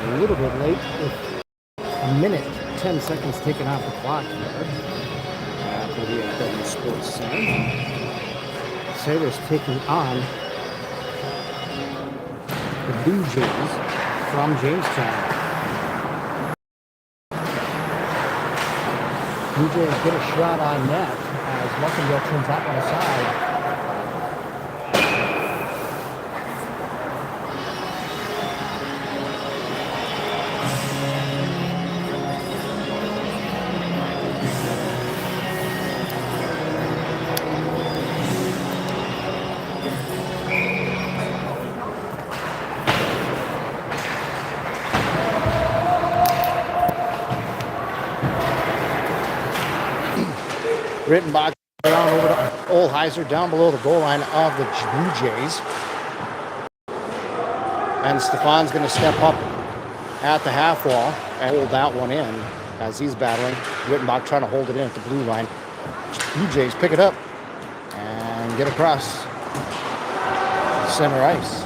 a little bit late with a minute, 10 seconds taken off the clock here. For the FW Sports Center. Sabers taking on the Bluejays from Jamestown. Bluejays get a shot on net as Luckenbill turns that one aside. Rittenbach down over to Olheiser down below the goal line of the Blue Jays. And Stefan's going to step up at the half wall and hold that one in as he's battling. Rittenbach trying to hold it in at the blue line. Blue Jays pick it up and get across center ice.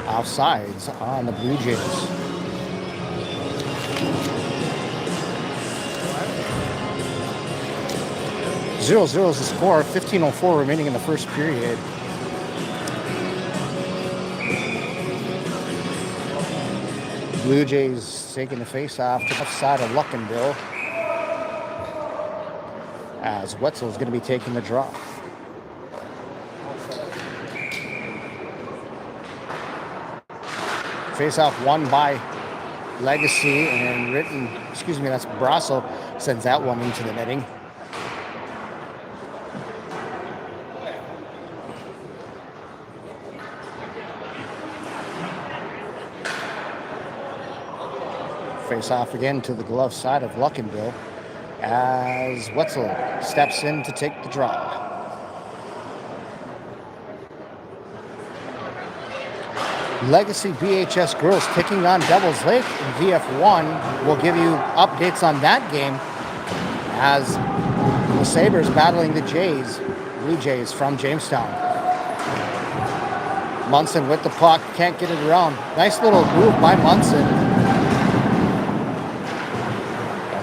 Offsides on the Blue Jays. 0-0 is the score. 15:04 remaining in the first period. Blue Jays taking the face-off to the left side of Luckenbill as Wetzel is going to be taking the draw. Face-off won by Legacy and that's Brasso sends that one into the netting. Face off again to the glove side of Luckenbill as Wetzel steps in to take the draw. Legacy BHS girls taking on Devils Lake in VF1. We'll give you updates on that game as the Sabers battling the Blue Jays from Jamestown. Munson with the puck, can't get it around. Nice little move by Munson.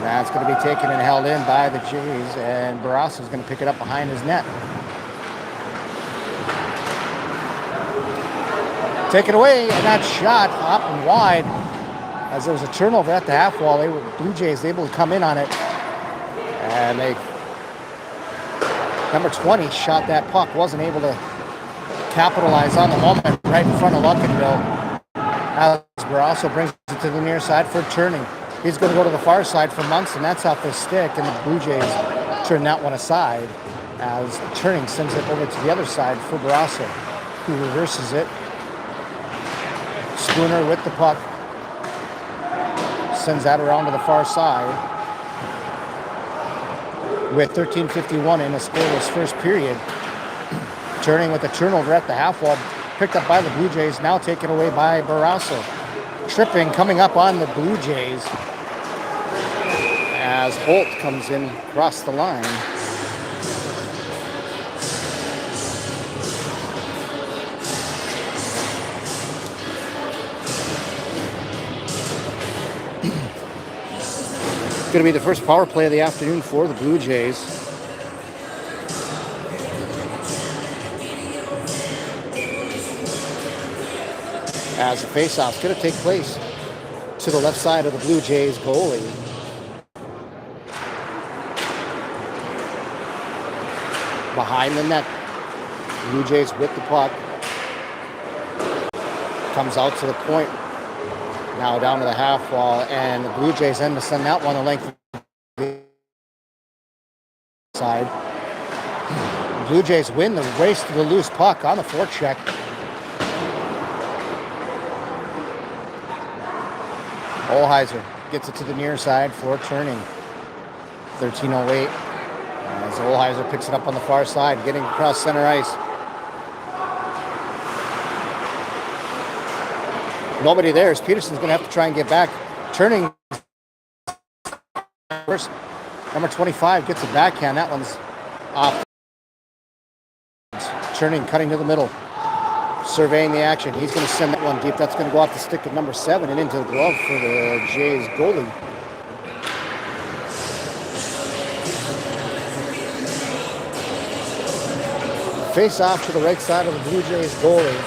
That's going to be taken and held in by the Jays, and Barras is going to pick it up behind his net. Take it away, and that shot up and wide as there was a turnover at the half wall. Blue Jays able to come in on it, and number 20 shot that puck, wasn't able to capitalize on the moment right in front of Luckenbill. As Barrasso brings it to the near side for turning. He's going to go to the far side for Munson. That's off his stick, and the Blue Jays turn that one aside as Turning sends it over to the other side for Barrasso, who reverses it. Spooner with the puck. Sends that around to the far side. With 13:51 in a scoreless first period. Turning with the turnover at the half wall. Picked up by the Blue Jays, now taken away by Barrasso. Tripping coming up on the Blue Jays as Holt comes in across the line. Going to be the first power play of the afternoon for the Blue Jays. As the faceoff's going to take place to the left side of the Blue Jays goalie. Behind the net, Blue Jays with the puck. Comes out to the point. Now down to the half wall, and the Blue Jays end to send that one the length of the side. The Blue Jays win the race to the loose puck on the forecheck. Olheiser gets it to the near side for Turning. 13:08. As Olheiser picks it up on the far side, getting across center ice. Nobody there as Peterson's going to have to try and get back. Turning. First, number 25 gets a backhand. That one's off. Turning, cutting to the middle. surveying the action. He's going to send that one deep. That's going to go off the stick of number 7 and into the glove for the Jays goalie. Face off to the right side of the Blue Jays goalie.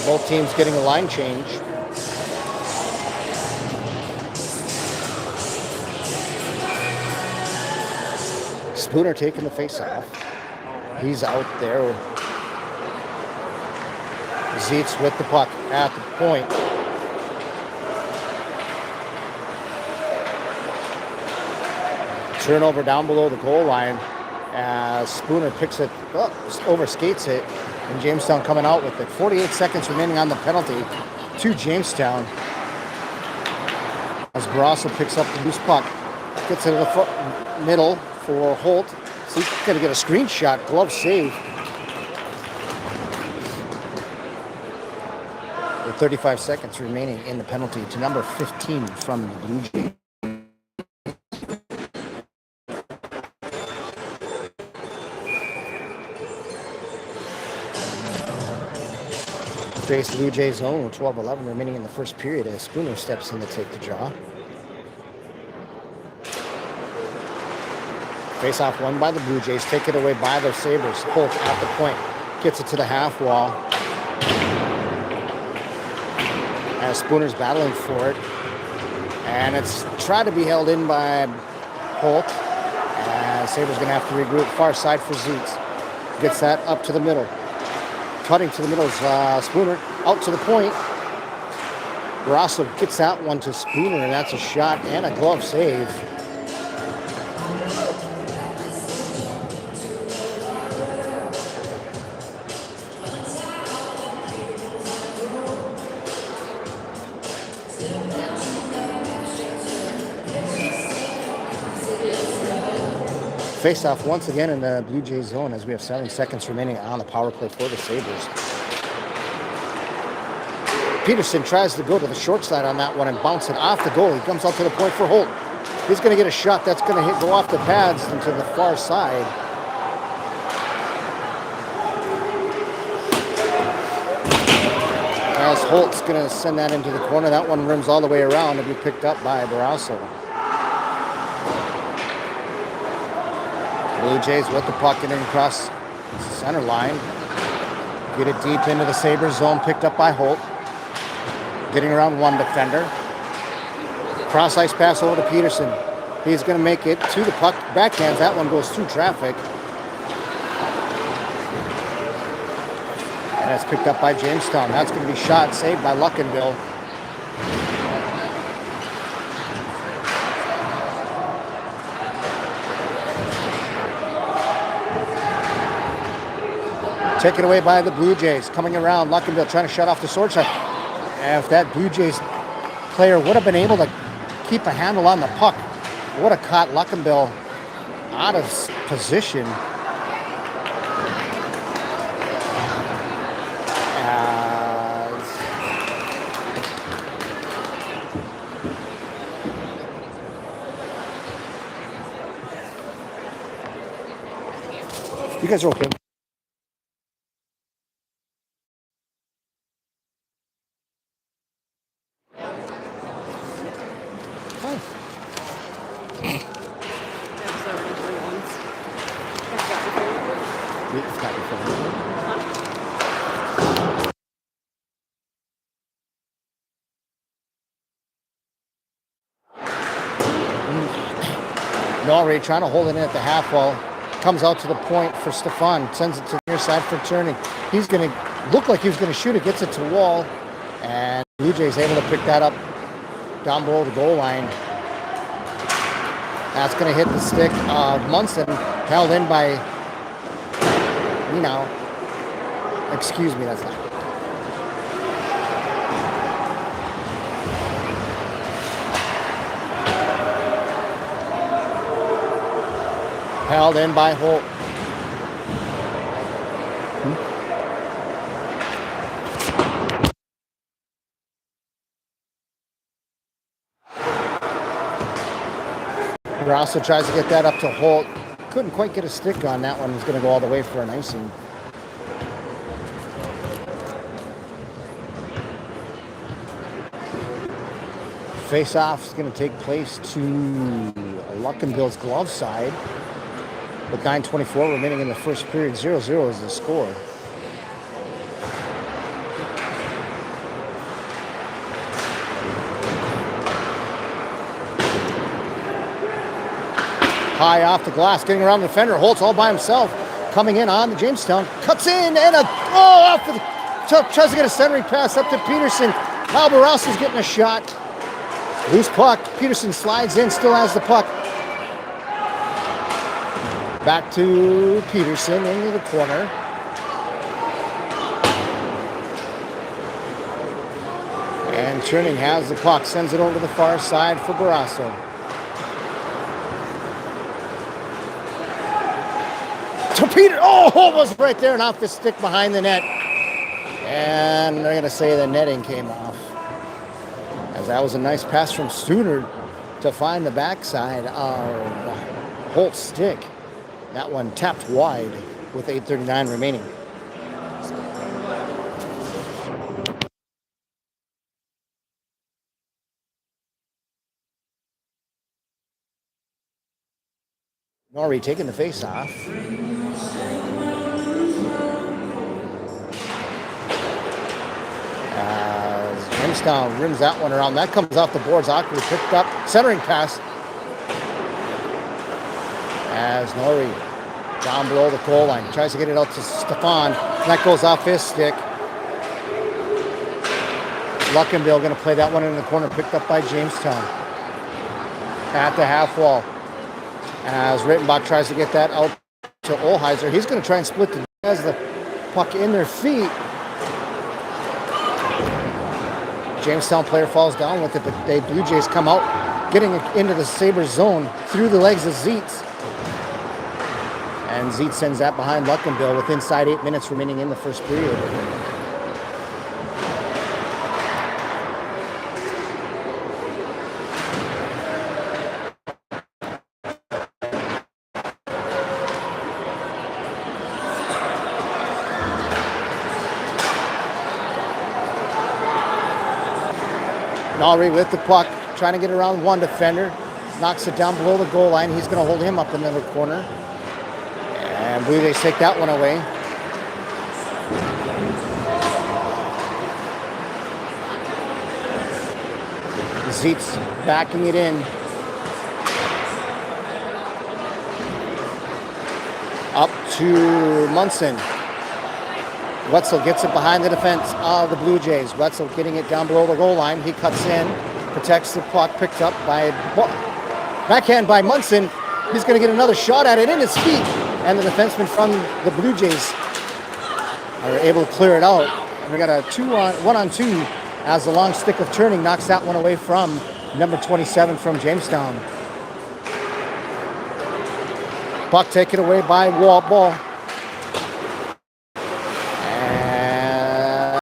Both teams getting a line change. Spooner taking the face off. He's out there. Zeitz with the puck at the point. Turnover down below the goal line as Spooner picks it up, overskates it, and Jamestown coming out with it. 48 seconds remaining on the penalty to Jamestown. As Barrasso picks up the loose puck, gets it to the middle for Holt. So he's going to get a screenshot, glove save. With 35 seconds remaining in the penalty to number 15 from the Blue Jays. Face Blue Jays zone with 12-11 remaining in the first period as Spooner steps in to take the draw. Face off won by the Blue Jays, take it away by the Sabers. Holt at the point, gets it to the half wall. As Spooner's battling for it. And it's tried to be held in by Holt. And Sabers gonna have to regroup far side for Zeitz. Gets that up to the middle. Cutting to the middle is Spooner. Out to the point. Barrasso gets that one to Spooner, and that's a shot and a glove save. Face-off once again in the Blue Jays zone as we have 7 seconds remaining on the power play for the Sabres. Peterson tries to go to the short side on that one and bounce it off the goal. He comes out to the point for Holt. He's going to get a shot that's going to go off the pads into the far side. As Holt's going to send that into the corner. That one rims all the way around to be picked up by Barrasso. Blue Jays with the puck getting across the center line. Get it deep into the Sabres zone, picked up by Holt. Getting around one defender. Cross ice pass over to Peterson. He's going to make it to the puck. Backhands. That one goes through traffic. And that's picked up by Jamestown. That's going to be shot, saved by Luckenbill. Taken away by the Blue Jays. Coming around, Luckenbill trying to shut off the sword shot. And if that Blue Jays player would have been able to keep a handle on the puck, would have caught Luckenbill out of position. You guys are okay. Norrie trying to hold it in at the half wall. Comes out to the point for Stefan. Sends it to the near side for turning. He's going to look like he's going to shoot it. Gets it to the wall. And Blue Jays able to pick that up down below the goal line. That's going to hit the stick of Munson. Held in by, excuse me, that's not. Held in by Holt. Barrasso tries to get that up to Holt. couldn't quite get a stick on that one. He's going to go all the way for an icing. Face-off is going to take place to Luckenbill's glove side. With 9:24 remaining in the first period, 0-0 is the score. High off the glass, getting around the defender. Holtz all by himself. Coming in on the Jamestown. Cuts in and off the, tries to get a centering pass up to Peterson. Now Barassa's getting a shot. Loose puck. Peterson slides in, still has the puck. Back to Peterson into the corner. And Cherning has the puck, sends it over to the far side for Barassa. To Peter, was right there and off the stick behind the net. And they're going to say the netting came off. As that was a nice pass from Studer to find the backside of Holt's stick. That one tapped wide with 8:39 remaining. Norrie taking the face off. As Jamestown rims that one around. That comes off the boards, awkwardly picked up. Centering pass. As Norrie down below the goal line. Tries to get it out to Stefan. That goes off his stick. Luckenbill going to play that one in the corner, picked up by Jamestown. At the half wall. As Rittenbach tries to get that out to Olheiser. He's going to try and split the has the puck in their feet. Jamestown player falls down with it, but the Blue Jays come out, getting into the Sabres zone through the legs of Zietz. And Zietz sends that behind Luckenbill with inside 8 minutes remaining in the first period. Norrie with the puck, trying to get around one defender. Knocks it down below the goal line. He's going to hold him up in the corner. And Blue Jays take that one away. Zietz backing it in. Up to Munson. Wetzel gets it behind the defense of the Blue Jays. Wetzel getting it down below the goal line. He cuts in, protects the puck, picked up by backhand by Munson. He's going to get another shot at it in his feet. And the defenseman from the Blue Jays are able to clear it out. And we got a 1-on-2 as the long stick of Cherning knocks that one away from number 27 from Jamestown. Puck taken away by Ball.